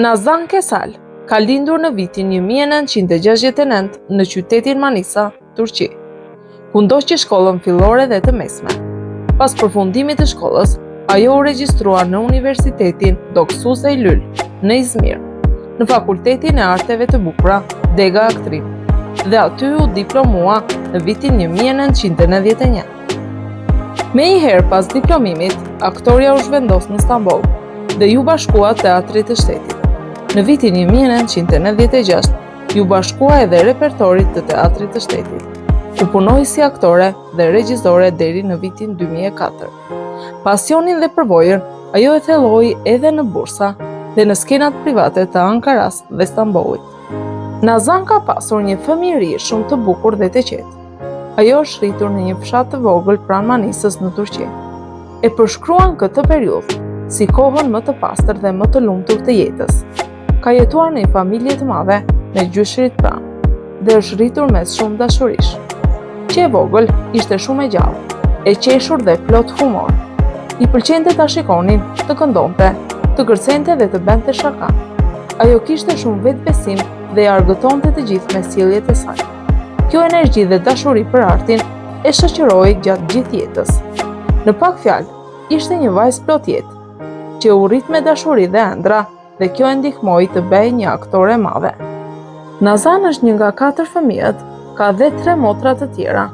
Nazan Kesal ka lindur në vitin 1969 në qytetin Manisa, Turqi, ku ndoqi shkollën fillore dhe të mesme. Pas përfundimit të shkollës, ajo u regjistrua në Universitetin Doksus Eylül në Izmir, në Fakultetin e Arteve të Bukura, Dega Aktrim, dhe aty u diplomua në vitin 1991. Me i herë pas diplomimit, aktoria u zhvendos në Stamboll dhe ju bashkua Teatrit të Shtetit. Në vitin 1996, ju bashkua edhe repertorit të Teatrit të Shtetit, ku punoi si aktore dhe regjizore deri në vitin 2004. Pasionin dhe përvojën, ajo e thelloi edhe në bursa dhe në skenat private të Ankaras dhe Stambollit. Nazan ka pasur një fëmijëri shumë të bukur dhe të qetë. Ajo është rritur në një fshat të vogël pranë Manisës në Turqi. E përshkruan këtë periudhë si kohën më të pastër dhe më të lumtur të jetës. Ka jetuar në një familje të madhe me gjyshrit pranë dhe është rritur mes shumë dashurish. Që e vogël ishte shumë e gjallë, e qeshur dhe plot humor. I pëlqente ta shikonin, të këndonte, të kërcente dhe të bënte shaka. Ajo kishte shumë vetbesim dhe i argëtonte të gjithë me sjelljet e saj. Kjo energji dhe dashuri për artin e shoqëroi gjatë gjithë jetës. Në pak fjalë, ishte një vajzë plot jetë, që u rrit me dashuri dhe ëndra, dhe kjo e ndihmoi të bëjë një aktore e madhe. Nazan është një nga 4 fëmijët, ka dhe 3 motra të tjera.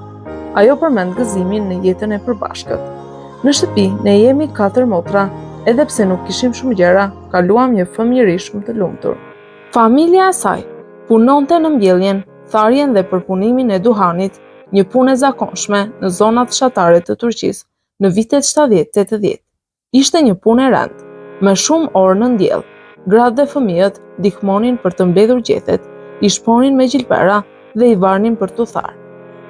Ajo përmend gëzimin në jetën e përbashkët. Në shtëpi ne jemi 4 motra, edhe pse nuk kishim shumë gjëra, kaluam një fëmijëri shumë të lumtur. Familja e saj punonte në mbjelljen, tharjen dhe përpunimin e duhanit, një punë e zakonshme në zonat fshatare të Turqisë në vitet 70-80. Ishte një punë e rëndë, me shumë orë në ndjell. Gratë dhe fëmijët ndihmonin për të mbledhur gjethet, i shponin me gjilpera dhe i varnin për t'u tharë.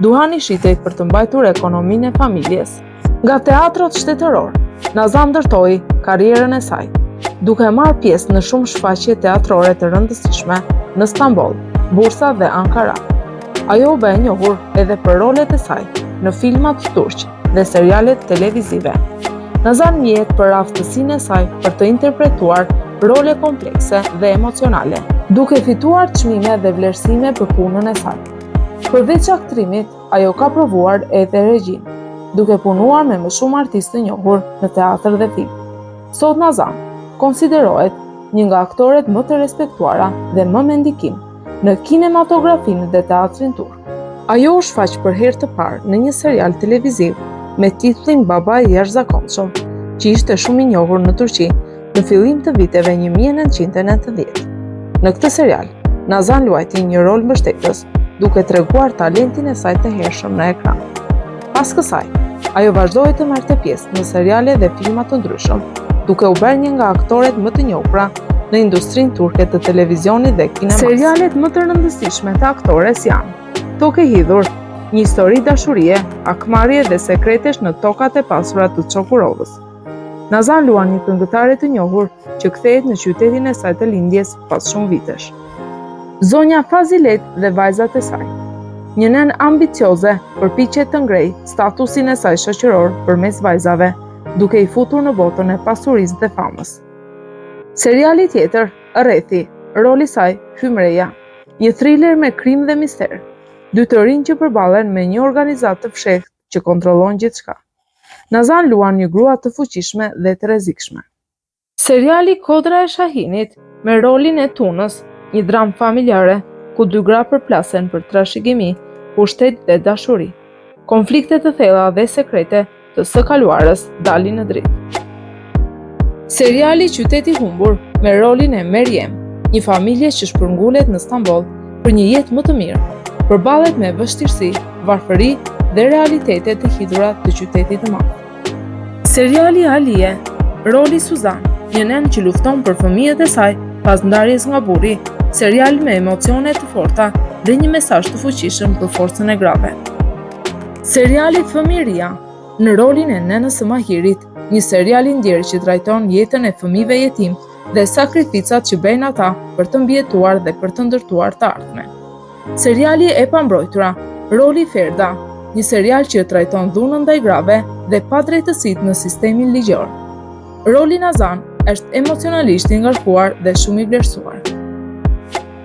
Duhani shitej për të mbajtur ekonominë e familjes. Nga teatrot shtetëror, Nazan ndërtoi karrierën e saj, duke marrë pjesë në shumë shfaqje teatrore të rëndësishme në Stamboll, Bursa dhe Ankara. Ajo u bë e njohur edhe për rolet e saj në filmat turq dhe serialet televizive. Nazan njihet për aftësinë e saj për të interpretuar role komplekse dhe emocionale, duke fituar çmime dhe vlerësime për punën e saj. Përveç aktrimit, ajo ka provuar edhe regjin, duke punuar me më shumë artistë të njohur në teatr dhe film. Sot Nazan konsiderohet një nga aktoret më të respektuara dhe më me ndikim në kinematografinë dhe teatrin turk. Ajo u shfaq për herë të parë në një serial televiziv me titullin Baba i jashtëzakonshëm, që ishte shumë i njohur në Turqi në fillim të viteve 1990. Në këtë serial, Nazan luajti një rol mbështetës, duke treguar talentin e saj të hershëm në ekran. Pas kësaj, ajo vazhdoi të marrte pjesë në seriale dhe filma të ndryshëm, duke u bërë një nga aktoret më të njohura në industrinë turke të televizionit dhe kinemas. Serialet më të rëndësishme të aktores janë Tokë e hidhur, një histori dashurie, akmarrje dhe sekretesh në tokat e pasura të Çokurovës. Nazan luan një këngëtare të njohur që kthehet në qytetin e saj të lindjes pas shumë vitesh. Zonja Fazilet dhe vajzat e saj. Një nën ambicioze përpiqet të ngrejë statusin e saj shoqëror përmes vajzave, duke i futur në botën e pasurisë dhe famës. Seriali tjetër, Rrethi, roli i saj Hymreja, një thriller me krim dhe mister. 2 të rinj që përballen me një organizat të fshehtë që kontrollon gjithçka. Nazan luan një grua të fuqishme dhe të rrezikshme. Seriali Kodra e Shahinit me rolin e Tunës, një dramë familjare ku 2 gra përplasen për trashëgimi, pushtet dhe dashuri. Konflikte të thella dhe sekrete të së kaluarës dalin në dritë. Seriali Qyteti i humbur me rolin e Meryem, një familje që shpërngulet në Stamboll për një jetë më të mirë, përballet me vështirësi, varfëri dhe realitete të hidhura të qytetit të madh. Seriali Alie, roli Suzan, një nën që lufton për fëmijët e saj pas ndarjes nga burri, serial me emocione të forta dhe një mesazh të fuqishëm për forcën e grave. Seriali Fëmijëria, në rolin e nënës së Mahirit, një serial i ndjerë që trajton jetën e fëmijëve jetim dhe sakrificat që bëjnë ata për të mbijetuar dhe për të ndërtuar të ardhmen. Seriali E pambrojtura, roli Ferda, një serial që trajton dhunën ndaj grave dhe padrejtësitë në sistemin ligjor. Roli Nazan është emocionalisht i ngarkuar dhe shumë i vlerësuar.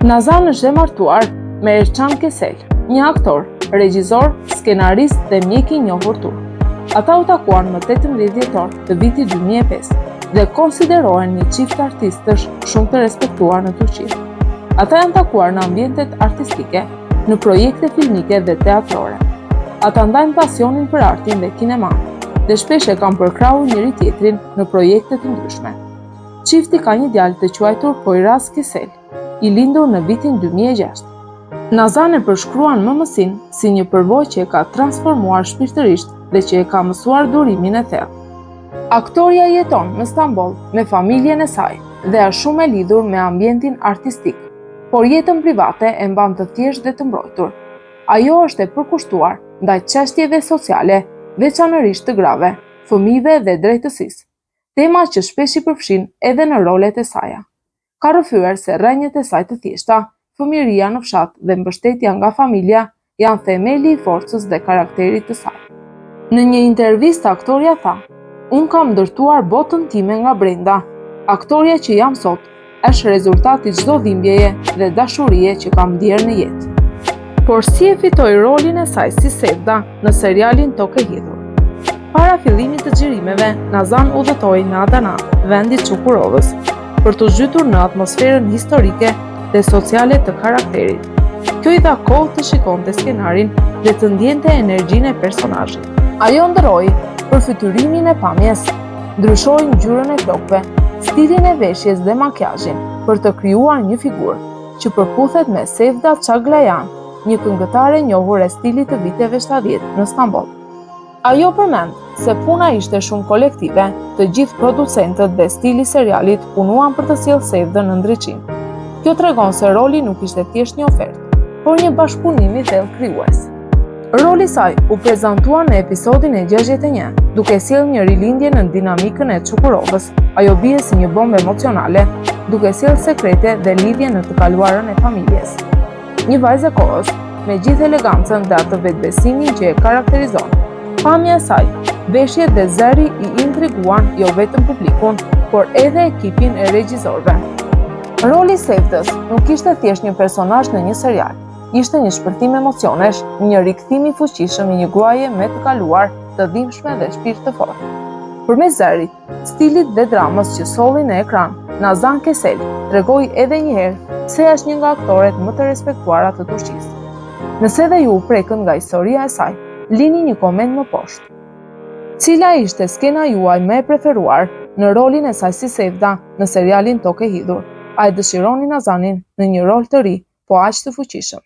Nazan është e martuar me Erçan Kesel, një aktor, regjisor, skenarist dhe mjek i njohur turk. Ata u takuan më 18 dhjetor të vitit 2005 dhe konsiderohen një çift artistësh shumë të respektuar në Turqi. Ata janë takuar në ambientet artistike, në projekte filmike dhe teatrore. Ata ndajnë pasionin për artin dhe kineman dhe shpesh e kanë përkrahur njëri tjetrin në projekte të ndryshme. Çifti ka një djalë të quajtur Poyraz Kesel, i lindur në vitin 2006. Nazan e përshkruan mëmësinë si një përvojë që e ka transformuar shpirtërisht dhe që e ka mësuar durimin e thellë. Aktoria jeton në Stamboll me familjen e saj dhe është shumë e lidhur me ambientin artistik, por jetën private e mban të thjeshtë dhe të mbrojtur. Ajo është e përkushtuar ndaj çështjeve sociale, veçanërisht të grave, fëmijëve dhe drejtësisë, tema që shpesh i përfshin edhe në rolet e saj. Ka rrëfyer se rrënjët e saj të thjeshta, fëmijëria në fshat dhe mbështetja nga familja janë themeli i forcës dhe karakterit të saj. Në një intervistë aktoria tha: "Unë kam ndërtuar botën time nga brenda. Aktoria që jam sot është rezultati çdo dhimbjeje dhe dashurie që kam ndier në jetë." Por si e fitoi rolin e saj si Sevda në serialin Tokë e Hidhur? Para fillimit të xhirimeve, Nazan udhëtoi në Adana, vendi i Çukurovës, për të zhytur në atmosferën historike dhe sociale të karakterit. Kjo i dha kohë të shikonte skenarin dhe të ndjente energjinë e personazhit. Ajo ndroi përfytyrimin e pamjes, ndryshoi ngjyrën e flokëve, stilin e veshjes dhe makiazhin për të krijuar një figurë që përputhet me Sevda Çaglayan, një këngëtare e njohur e stilit të viteve 70 në Stamboll. Ajo përmend se puna ishte shumë kolektive, të gjithë producentët dhe stili serialit punuan për të sjellë Sevdën në ndriçim. Kjo tregon se roli nuk ishte thjesht një ofertë, por një bashkëpunim i thellë krijues. Roli i saj u prezantua në episodin e 61, duke sjellë një rilindje në dinamikën e Çukurovës. Ajo bie si një bombë emocionale, duke sjellë sekrete dhe lidhje në të kaluarën e familjes. Një vajzë e kohës, me gjithë elegancën dhe atë vetbesimin që e karakterizon. Pamja e saj, veshjet dhe zëri i intriguan jo vetëm publikun, por edhe ekipin e regjisorëve. Roli i Sevdës nuk ishte thjesht një personazh në një serial, ishte një shpërthim emocionesh, një rikthim i fuqishëm i një gruaje me të kaluar, të dhimbshme dhe shpirt të fortë. Përmes zërit, stilit dhe dramës që solli në ekran, Nazan Kesel tregoi edhe një herë se është një nga aktoret më të respektuara të Turqisë. Nëse dhe ju u prekën nga historia e saj, lini një koment më poshtë. Cila ishte skena juaj më e preferuar në rolin e saj si Sevda në serialin Tokë e Hidhur? A e dëshironi Nazanin në një rol të ri, po aq të fuqishëm?